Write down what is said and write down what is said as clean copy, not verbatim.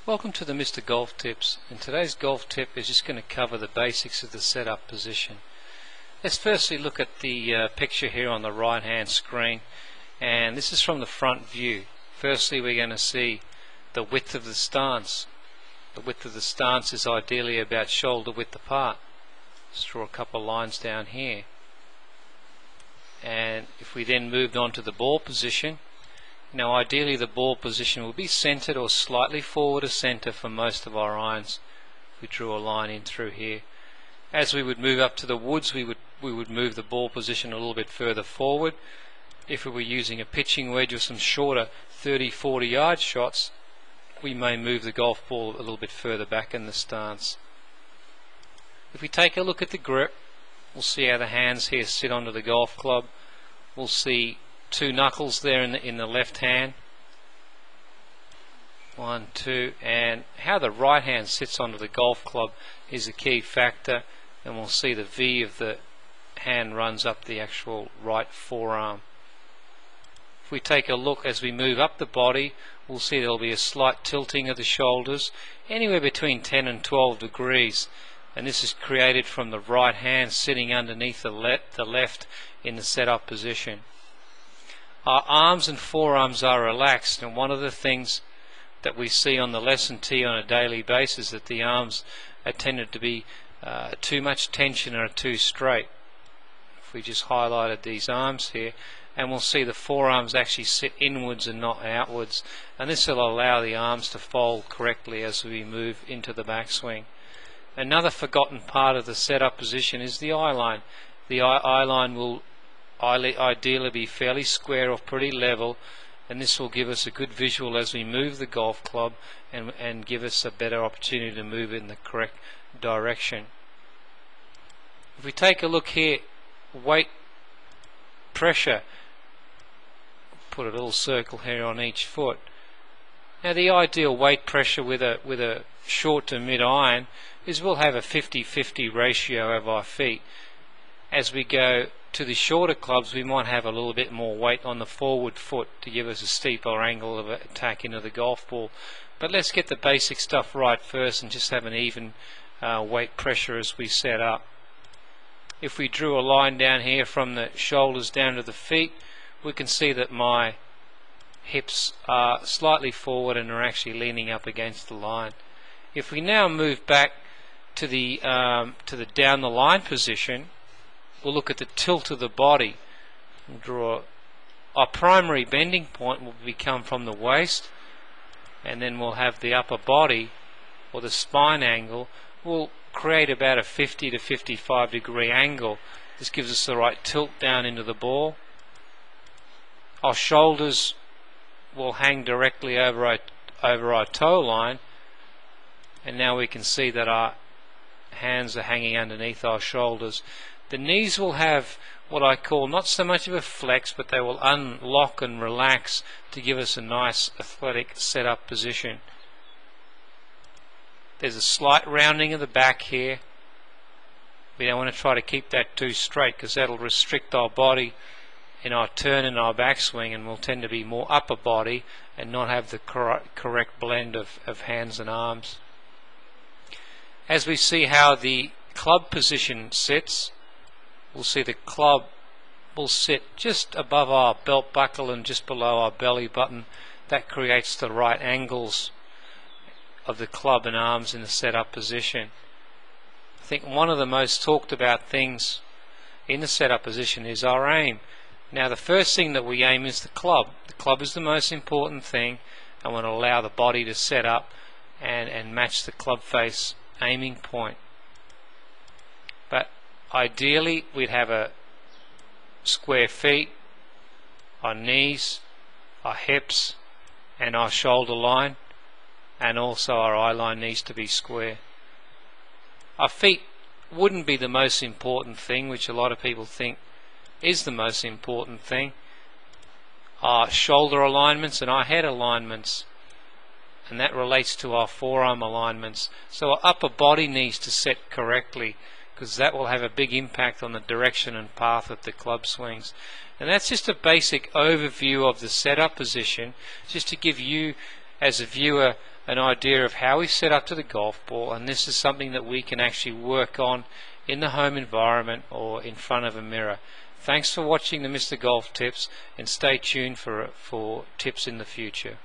Welcome to the Mr. Golf Tips, and today's golf tip is just going to cover the basics of the setup position. Let's firstly look at the picture here on the right hand screen, and this is from the front view. Firstly, we're going to see the width of the stance. The width of the stance is ideally about shoulder width apart. Let's draw a couple of lines down here, and if we then moved on to the ball position, now ideally the ball position will be centered or slightly forward of center for most of our irons. We drew a line in through here. As we would move up to the woods, we would move the ball position a little bit further forward. If we were using a pitching wedge or some shorter 30-40 yard shots, we may move the golf ball a little bit further back in the stance. If we take a look at the grip, we'll see how the hands here sit onto the golf club. We'll see two knuckles there in the left hand, 1, 2, and how the right hand sits onto the golf club is a key factor, and we'll see the V of the hand runs up the actual right forearm. If we take a look as we move up the body, we'll see there'll be a slight tilting of the shoulders, anywhere between 10 and 12 degrees, and this is created from the right hand sitting underneath the left in the setup position. Our arms and forearms are relaxed, and one of the things that we see on the lesson tee on a daily basis is that the arms are tended to be too much tension or too straight. If we just highlighted these arms here, and we'll see the forearms actually sit inwards and not outwards, and this will allow the arms to fold correctly as we move into the backswing. Another forgotten part of the setup position is the eye line. The eye line will ideally be fairly square or pretty level, and this will give us a good visual as we move the golf club and give us a better opportunity to move in the correct direction. If we take a look here, weight, pressure, put a little circle here on each foot. Now the ideal weight pressure with a short to mid iron is we'll have a 50-50 ratio of our feet. As we go to the shorter clubs, we might have a little bit more weight on the forward foot to give us a steeper angle of attack into the golf ball. But let's get the basic stuff right first and just have an even weight pressure as we set up. If we drew a line down here from the shoulders down to the feet, we can see that my hips are slightly forward and are actually leaning up against the line. If we now move back to the down the line position, we'll look at the tilt of the body. We'll draw our primary bending point will become from the waist, and then we'll have the upper body or the spine angle will create about a 50 to 55 degree angle. This gives us the right tilt down into the ball. Our shoulders will hang directly over our toe line, and now we can see that our hands are hanging underneath our shoulders. The knees will have what I call not so much of a flex, but they will unlock and relax to give us a nice athletic setup position. There's a slight rounding of the back here. We don't want to try to keep that too straight because that'll restrict our body in our turn and our backswing, and we'll tend to be more upper body and not have the correct blend of hands and arms. As we see how the club position sits, we'll see the club will sit just above our belt buckle and just below our belly button. That creates the right angles of the club and arms in the setup position. I think one of the most talked about things in the setup position is our aim. Now the first thing that we aim is the club. The club is the most important thing, and we'll allow the body to set up and match the club face aiming point. But ideally we'd have a square feet, our knees, our hips and our shoulder line, and also our eye line needs to be square. Our feet wouldn't be the most important thing, which a lot of people think is the most important thing. Our shoulder alignments and our head alignments, and that relates to our forearm alignments. So our upper body needs to set correctly, because that will have a big impact on the direction and path of the club swings. And that's just a basic overview of the setup position, just to give you as a viewer an idea of how we set up to the golf ball, and this is something that we can actually work on in the home environment or in front of a mirror. Thanks for watching the Mr. Golf Tips, and stay tuned for tips in the future.